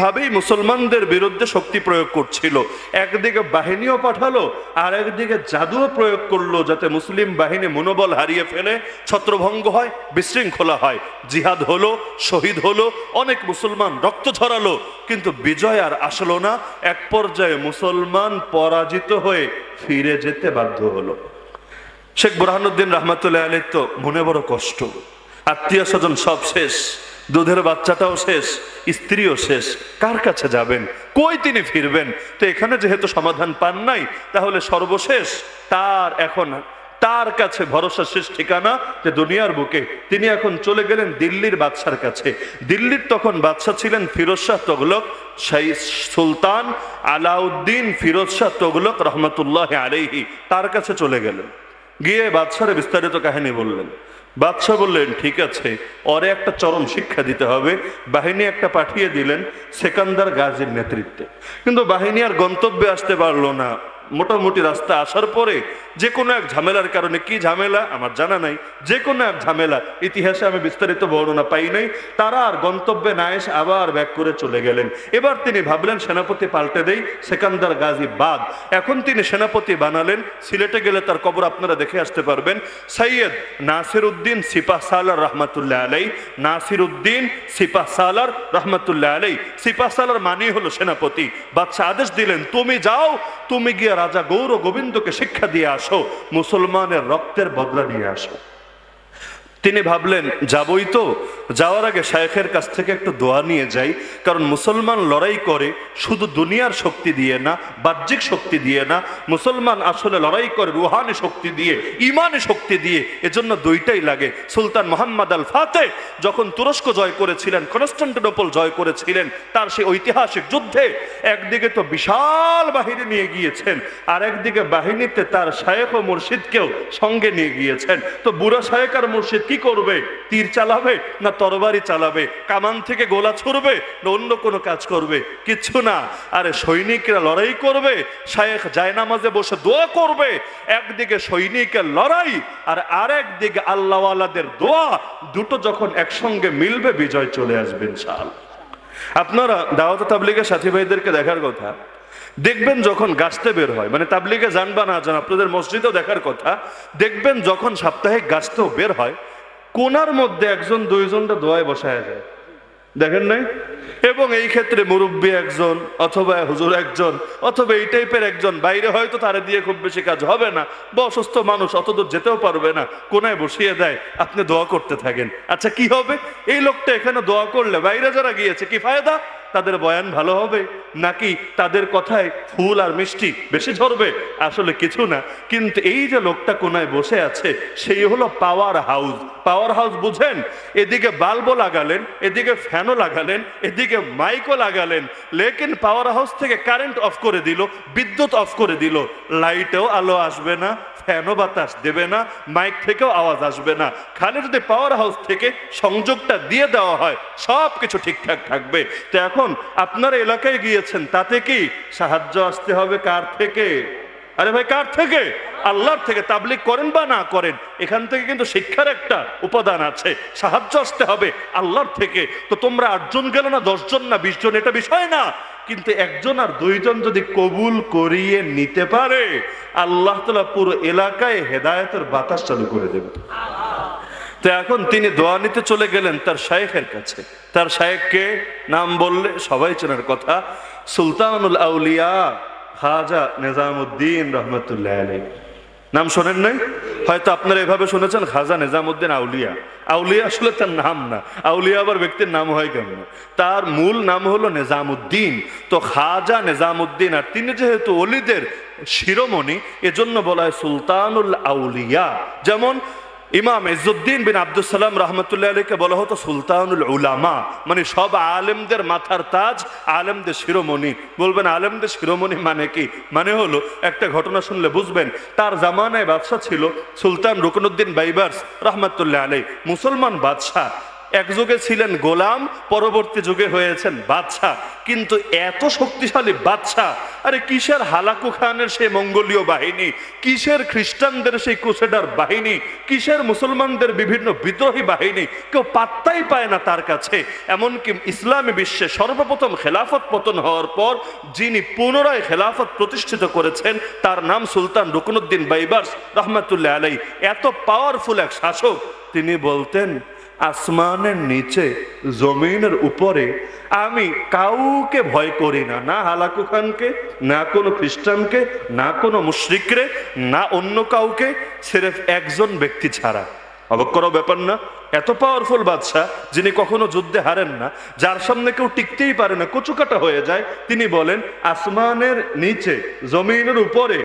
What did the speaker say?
এইভাবেই মুসলমানদের বিরুদ্ধে শক্তি প্রয়োগ করছিল। একদিকে বাহিনীও পাঠালো, আর একদিকে জাদুও প্রয়োগ করলো, যাতে মুসলিম বাহিনী মনোবল হারিয়ে ফেলে, ছত্রভঙ্গ হয়, বিশৃঙ্খলা হয়। জিহাদ হলো, শহীদ হলো, অনেক মুসলমান রক্ত ঝরালো, কিন্তু বিজয় আর আসলো না। এক পর্যায়ে মুসলমান পরাজিত হয়ে ফিরে যেতে বাধ্য হলো। শেখ বুরহানুদ্দিন রহমতুল্লাহ আলাইহি তো মনে বড় কষ্ট, আত্মীয় স্বজন সব শেষ, দুধের বাচ্চাটাও শেষ, স্ত্রীও শেষ, কার কাছে যাবেন, কই তিনি ফিরবেন? তো এখানে যেহেতু সমাধান পান নাই, তাহলে সর্বশেষ তার কাছে ভরসা, শেষ ঠিকানা যে দুনিয়ার বুকে। তিনি এখন চলে গেলেন দিল্লির বাদশার কাছে। দিল্লির তখন বাদশা ছিলেন ফিরোজ শাহ তুগলক, সুলতান আলাউদ্দিন ফিরোজ শাহ তুগলক রহমতুল্লাহ আলাইহি। তার কাছে চলে গেলেন, গিয়ে বাদশারে বিস্তারিত কাহিনী বললেন। বাদশাহ বললেন, ঠিক আছে, ওরে একটা চরম শিক্ষা দিতে হবে। বাহিনী একটা পাঠিয়ে দিলেন সেকান্দার গাজীর নেতৃত্বে, কিন্তু বাহিনী আর গন্তব্যে আসতে পারলো না। মোটামুটি রাস্তা আসার পরে যে কোনো এক ঝামেলার কারণে, কি ঝামেলা আমার জানা নাই, যে কোনো এক ঝামেলা, ইতিহাসে আমি বিস্তারিত বর্ণনা পাই নাই, তারা আর গন্তব্যে না এসে আবার ব্যাক করে চলে গেলেন। এবার তিনি ভাবলেন সেনাপতি পাল্টে দেই, সেকান্দার গাজী বাদ। এখন তিনি সেনাপতি বানালেন। সিলেটে গেলে তার কবর আপনারা দেখে আসতে পারবেন। সৈয়দ নাসির উদ্দিন সিপাহ সালার রহমতুল্লাহ আলাই, নাসির উদ্দিন সিপাহ সালার রহমতুল্লাহ আলাই। সিপাহ সালার মানে হলো সেনাপতি। বাদশাহ আদেশ দিলেন, তুমি যাও, তুমি গিয়ে রাজা গৌর গোবিন্দকে শিক্ষা দিয়ে আসো, মুসলমানের রক্তের বদলা নিয়ে আসো। তিনি ভাবলেন যাবই তো, যাওয়ার আগে শায়েখের কাছ থেকে একটু দোয়া নিয়ে যাই, কারণ মুসলমান লড়াই করে শুধু দুনিয়ার শক্তি দিয়ে না, বাহ্যিক শক্তি দিয়ে না, মুসলমান আসলে লড়াই করে রুহানি শক্তি দিয়ে, ইমানি শক্তি দিয়ে। এজন্য দুইটাই লাগে। সুলতান মোহাম্মদ আল ফাতেহ যখন তুরস্ক জয় করেছিলেন, কনস্টান্টিনোপল জয় করেছিলেন, তার সেই ঐতিহাসিক যুদ্ধে একদিকে তো বিশাল বাহিনী নিয়ে গিয়েছেন, আর একদিকে বাহিনীতে তার শায়েখ ও মুর্শিদকেও সঙ্গে নিয়ে গিয়েছেন। তো বুড়া শায়েখ আর মুর্শিদ কি করবে? তীর চালাবে না তরবারি চালাবে? কামান থেকে গোলা ছুড়বে না অন্য কোনো কাজ করবে? কিচ্ছু না। আরে সৈনিকরা লড়াই করবে, শায়েখ জায়নামাজে বসে দোয়া করবে। একদিকে সৈনিকের লড়াই আর আরেকদিকে আল্লাহওয়ালাদের দোয়া, দুটো যখন একসঙ্গে মিলবে বিজয় চলে আসবে ইনশাআল্লাহ। আপনারা দাওয়াত তাবলীগের সাথী ভাইদেরকে দেখার কথা, দেখবেন যখন গাছতে বের হয়, মানে তাবলীগে যান বা না যান, আপনাদের মসজিদেও দেখার কথা, দেখবেন যখন সাপ্তাহিক গাছতেও বের হয়, কোনার মধ্যে একজন দুইজনটা দোয়ায় বসায় যায়, দেখেন নাই? এবং এই ক্ষেত্রে মুরব্বী একজন, অথবা হুজুর একজন, অথবা এই টাইপের একজন। বাইরে হয়তো তারে দিয়ে খুব বেশি কাজ হবে না, বা অসুস্থ মানুষ অতদূর যেতেও পারবে না, কোনায় বসিয়ে দেয়, আপনি দোয়া করতে থাকেন। আচ্ছা কি হবে? এই লোকটা এখানে দোয়া করলে বাইরে যারা গিয়েছে কি ফায়দা? তাদের বয়ান ভালো হবে, নাকি তাদের কথায় ফুল আর মিষ্টি বেশি ঝরবে? আসলে কিছু না। কিন্তু এই যে লোকটা কোনায় বসে আছে, সেই হলো পাওয়ার হাউস। পাওয়ার হাউস বুঝেন? এদিকে বাল্বও লাগালেন, এদিকে ফ্যানও লাগালেন, এদিকে মাইকও লাগালেন, লেকিন পাওয়ার হাউস থেকে কারেন্ট অফ করে দিল, বিদ্যুৎ অফ করে দিল, লাইটেও আলো আসবে না, ফ্যানও বাতাস দেবে না, মাইক থেকেও আওয়াজ আসবে না। খালি যদি পাওয়ার হাউস থেকে সংযোগটা দিয়ে দেওয়া হয়, সব কিছু ঠিকঠাক থাকবে। তো এখন আপনার এলাকায় গিয়েছেন, তাতে কি সাহায্য আসতে হবে কার থেকে? আরে ভাই, কার থেকে? আল্লাহর থেকে। তাবলীগ করেন বা না করেন, এখান থেকে কিন্তু শিক্ষার একটা উপাদান আছে। সাহায্য আসতে হবে আল্লাহর থেকে। তো তোমরা 8 জন গেল না 10 জন না 20 জন, এটা বিষয় না, কিন্তু 1 জন আর 2 জন যদি কবুল করিয়ে নিতে পারে, আল্লাহ তাআলা পুরো এলাকায় হেদায়েতের বাতাস চালু করে দেবে। তো এখন তিনি দোয়া নিতে চলে গেলেন তার শায়েখের কাছে। তার শায়েখকে নাম বললে সবাই চেনার কথা, সুলতানুল আউলিয়া খাজা নিজামুদ্দিন রহমতুল্লাহ আলাইহি। নাম শোনেন নাই? হয়তো আপনারা এভাবে শুনেছেন, খাজা নিজামুদ্দিন আউলিয়া। আউলিয়া আসলে তার নাম না, আউলিয়া আবার ব্যক্তির নাম হয় কেমন? তার মূল নাম হলো নিজামুদ্দিন। তো খাজা নিজামুদ্দিন, আর তিনি যেহেতু ওলিদের শিরোমণি, এজন্য বলা হয় সুলতানুল আউলিয়া। যেমন ইমাম ইজ্জুদ্দিন বিন আব্দুস সালাম রহমতুল্লাহ আলাইহিকে বলা হতো সুলতানুল উলামা, মানে সব আলেমদের মাথার তাজ, আলেমদের শিরোমণি। বলবেন আলেমদের শিরোমণি মানে কি? মানে হলো, একটা ঘটনা শুনলে বুঝবেন। তার জামানায় বাদশা ছিল সুলতান রুকনুদ্দিন বাইবার্স রহমতুল্লাহ আলাইহি, মুসলমান বাদশাহ। এক যুগে ছিলেন গোলাম, পরবর্তী যুগে হয়েছেন বাদশাহ। কিন্তু এত শক্তিশালী বাদশাহ, আরে কিসের হালাকু খানের সেই মঙ্গোলীয় বাহিনী, কিসের খ্রিস্টানদের সেই ক্রুসেডার বাহিনী, কিসের মুসলমানদের বিভিন্ন বিদ্রোহী বাহিনী, কেউ পাত্তাই পায় না তার কাছে। এমনকি ইসলামী বিশ্বে সর্বপ্রথম খেলাফত পতন হওয়ার পর যিনি পুনরায় খেলাফত প্রতিষ্ঠিত করেছেন তার নাম সুলতান রুকনুদ্দিন বাইবার্স রহমাতুল্লাহ আলাই। এত পাওয়ারফুল এক শাসক, তিনি বলতেন আসমানের নিচে জমিনের উপরে আমি কাউকে ভয় করি না, না হালাকু খানকে, না কোনো খ্রিস্টানকে, না কোনো মুশরিকরে, না অন্য কাউকে, সিরেফ একজন ব্যক্তি ছাড়া। অবাক করা ব্যাপার না? এত পাওয়ারফুল বাদশাহ যিনি কখনো যুদ্ধে হারেন না, যার সামনে কেউ টিকতেই পারে না, কচুকাটা হয়ে যায়, তিনি বলেন আসমানের নিচে জমিনের উপরে